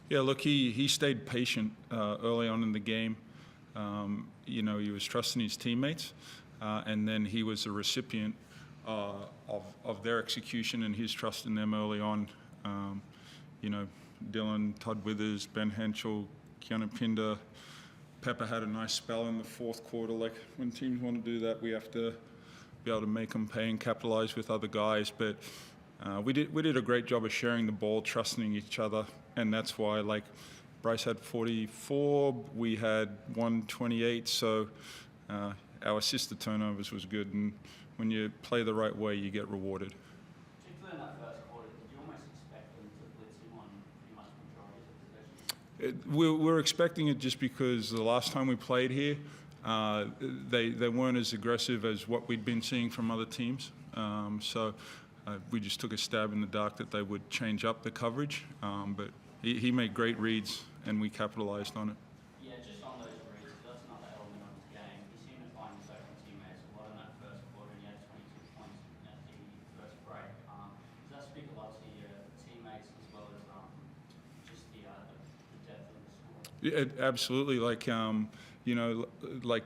Yeah, look, he stayed patient early on in the game. He was trusting his teammates, and then he was a recipient of their execution, and his trust in them early on. Dylan, Todd Withers, Ben Henschel, Keanu Pinder, Pepper had a nice spell in the fourth quarter. Like, when teams want to do that, we have to be able to make them pay and capitalize with other guys. But we did a great job of sharing the ball, trusting each other, and that's why, like, Bryce had 44, we had 128, so our assisted turnovers was good, and when you play the right way, you get rewarded. Particularly in that first quarter, did you almost expect them to blitz him on pretty much the majority of possessions? We're expecting it just because the last time we played here, they weren't as aggressive as what we'd been seeing from other teams. So we just took a stab in the dark that they would change up the coverage. But he made great reads, and we capitalized on it. Yeah, just on those reads, that's another element of his game. He seemed to find his open teammates a lot in that first quarter, and he had 22 points at the first break. Does that speak a lot to your teammates as well as just the depth of the score? Yeah, absolutely. Like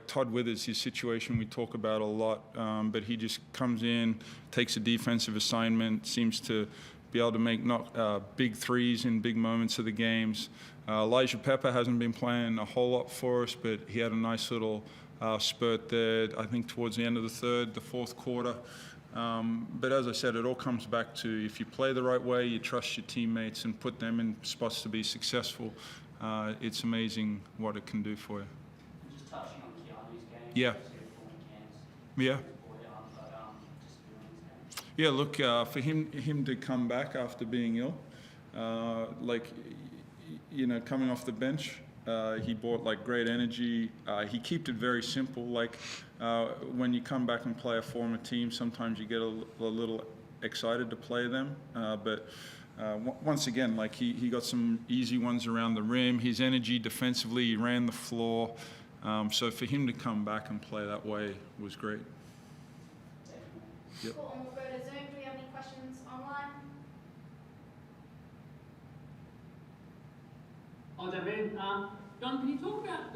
Todd Withers, his situation we talk about a lot, but he just comes in, takes a defensive assignment, seems to be able to make big threes in big moments of the games. Elijah Pepper hasn't been playing a whole lot for us, but he had a nice little spurt there, I think, towards the end of the fourth quarter. But as I said, it all comes back to if you play the right way, you trust your teammates and put them in spots to be successful, it's amazing what it can do for you. Just touching on Keanu's game. Yeah. Yeah. Yeah, look, for him to come back after being ill, coming off the bench, he brought great energy. He kept it very simple. When you come back and play a former team, sometimes you get a little excited to play them. But once again, he got some easy ones around the rim. His energy defensively, he ran the floor. So for him to come back and play that way was great. Yep. Cool, and we'll go to Zoom. Do we have any questions online? Oh, David. Don, can you talk about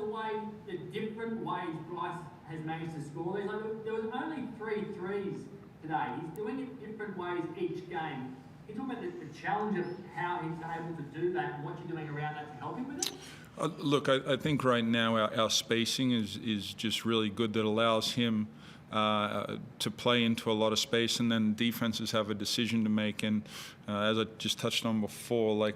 the different ways Bryce has managed to score these? There was only 3 threes today. He's doing it different ways each game. Can you talk about the challenge of how he's able to do that and what you're doing around that to help him with it? Look, I think right now our spacing is just really good. That allows him to play into a lot of space, and then defenses have a decision to make. And as I just touched on before,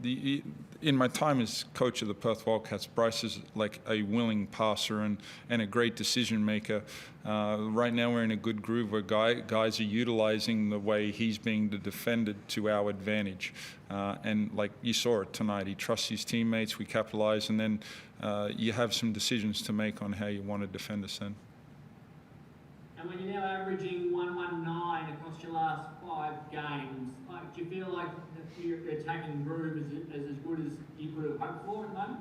in my time as coach of the Perth Wildcats, Bryce is a willing passer and a great decision maker. Right now we're in a good groove where guys are utilizing the way he's being defended to our advantage. And you saw it tonight, he trusts his teammates, we capitalize, and then you have some decisions to make on how you want to defend us then. And when you're now averaging 119 across your last 5 games, do you feel like your attacking groove is as good as you could have hoped for at the moment?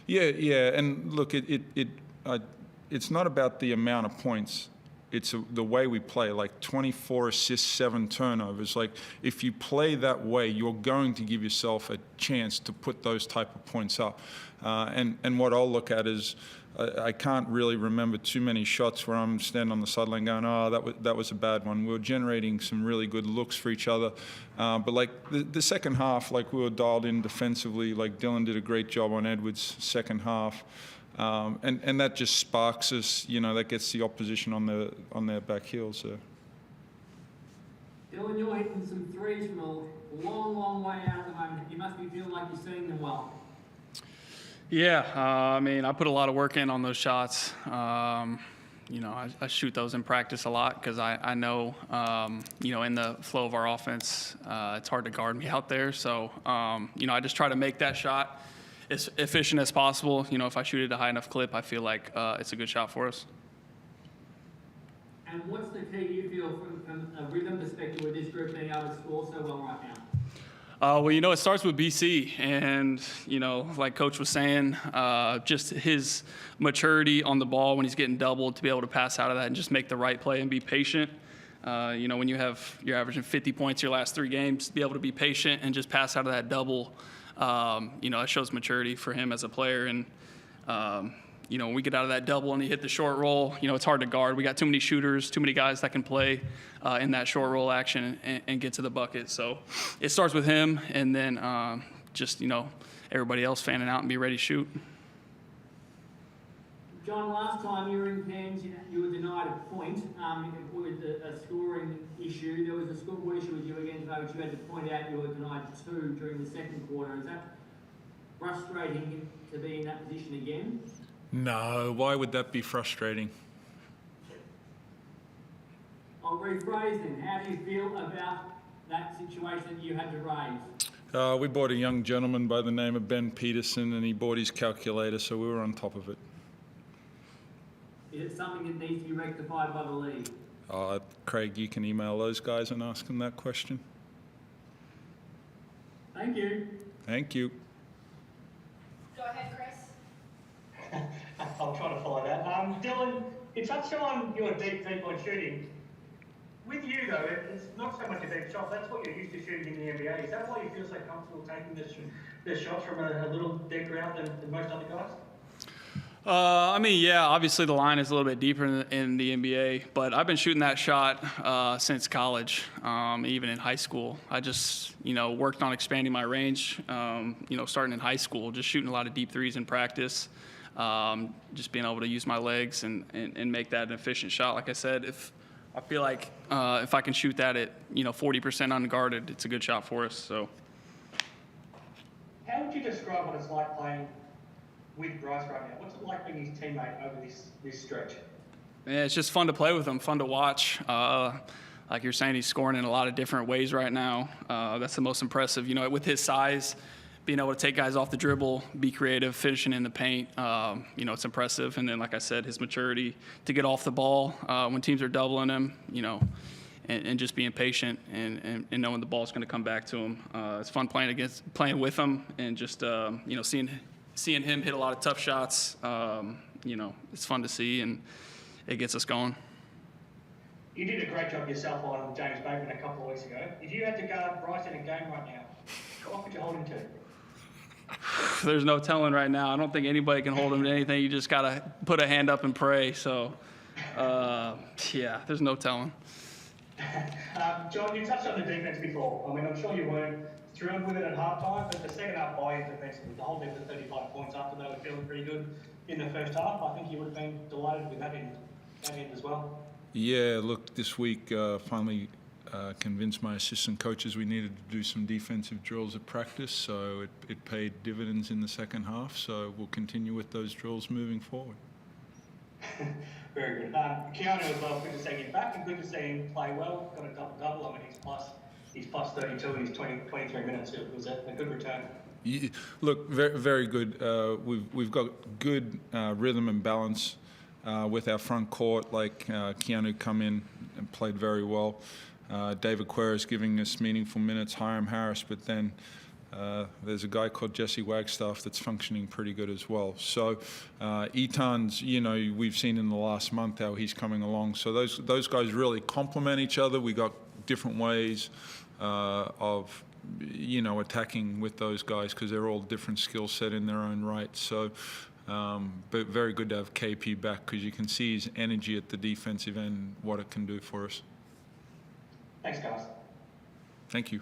Yeah, and look, it's not about the amount of points. It's the way we play, 24 assists, 7 turnovers. If you play that way, you're going to give yourself a chance to put those type of points up. And what I'll look at is, I can't really remember too many shots where I'm standing on the sideline going, oh, that was a bad one. We were generating some really good looks for each other. But the second half, we were dialed in defensively. Dylan did a great job on Edwards' second half. And that just sparks us, that gets the opposition on their back heels. So. Dylan, you're hitting some threes from a long, long way out at the moment. You must be feeling like you're seeing them well. Yeah, I put a lot of work in on those shots. I shoot those in practice a lot because I know, in the flow of our offense, it's hard to guard me out there. So, I just try to make that shot as efficient as possible. If I shoot it at a high enough clip, I feel like it's a good shot for us. And what's the key you feel from a rhythm perspective with this group being able to score so well right now? It starts with BC, and, like Coach was saying, just his maturity on the ball when he's getting doubled to be able to pass out of that and just make the right play and be patient. When you're averaging 50 points your last 3 games, be able to be patient and just pass out of that double It shows maturity for him as a player. And, when we get out of that double and he hit the short roll, it's hard to guard. We got too many shooters, too many guys that can play in that short roll action and get to the bucket. So it starts with him, and then everybody else fanning out and be ready to shoot. John, last time you were in Cairns, you were denied a point with a scoring issue. There was a score issue with you again today, which you had to point out you were denied 2 during the second quarter. Is that frustrating to be in that position again? No, why would that be frustrating? I'll rephrase then. How do you feel about that situation that you had to raise? We bought a young gentleman by the name of Ben Peterson, and he bought his calculator, so we were on top of it. Is it something that needs to be rectified by the league? Craig, you can email those guys and ask them that question. Thank you. Thank you. Go ahead, Chris. I'll try to follow that. Dylan, you touched on your deep three-point shooting. With you, though, it's not so much a deep shot. That's what you're used to shooting in the NBA. Is that why you feel so comfortable taking the shots from a little deeper out than most other guys? Obviously the line is a little bit deeper in the NBA, but I've been shooting that shot since college, even in high school. I just, worked on expanding my range, starting in high school, just shooting a lot of deep threes in practice, just being able to use my legs and make that an efficient shot. Like I said, I feel like if I can shoot that at 40% unguarded, it's a good shot for us. So, how would you describe what it's like playing with Bryce right now? What's it like being his teammate over this stretch? Yeah, it's just fun to play with him, fun to watch. Like you're saying, he's scoring in a lot of different ways right now. That's the most impressive. With his size, being able to take guys off the dribble, be creative, finishing in the paint, it's impressive. And then, like I said, his maturity to get off the ball when teams are doubling him, and just being patient and knowing the ball's going to come back to him. It's fun playing with him, and just seeing him hit a lot of tough shots. It's fun to see, and it gets us going. You did a great job yourself on James Bateman a couple of weeks ago. If you had to guard Bryce in a game right now, what could you hold him to? There's no telling right now. I don't think anybody can hold him to anything. You just got to put a hand up and pray. So, there's no telling. John, you touched on the defense before. I'm sure you weren't thrilled with it at halftime, but the second half buy-in defensively, the whole team to 35 points after they were feeling pretty good in the first half. I think you would have been delighted with that end as well. Yeah, look, this week finally convinced my assistant coaches we needed to do some defensive drills at practice, so it paid dividends in the second half, so we'll continue with those drills moving forward. Very good. Keanu as well, good to see him back and good to see him play well. Got a double-double. He's plus 32 in his 23 minutes. It was a good return. Yeah, look, very, very good. We've got good rhythm and balance with our front court. Like Keanu come in and played very well. David Quer is giving us meaningful minutes. Hiram Harris, but then there's a guy called Jesse Wagstaff that's functioning pretty good as well. So Etan's, we've seen in the last month how he's coming along. So those guys really complement each other. We got different ways of attacking with those guys because they're all different skill set in their own right. So but very good to have KP back because you can see his energy at the defensive end, what it can do for us. Thanks, guys. Thank you.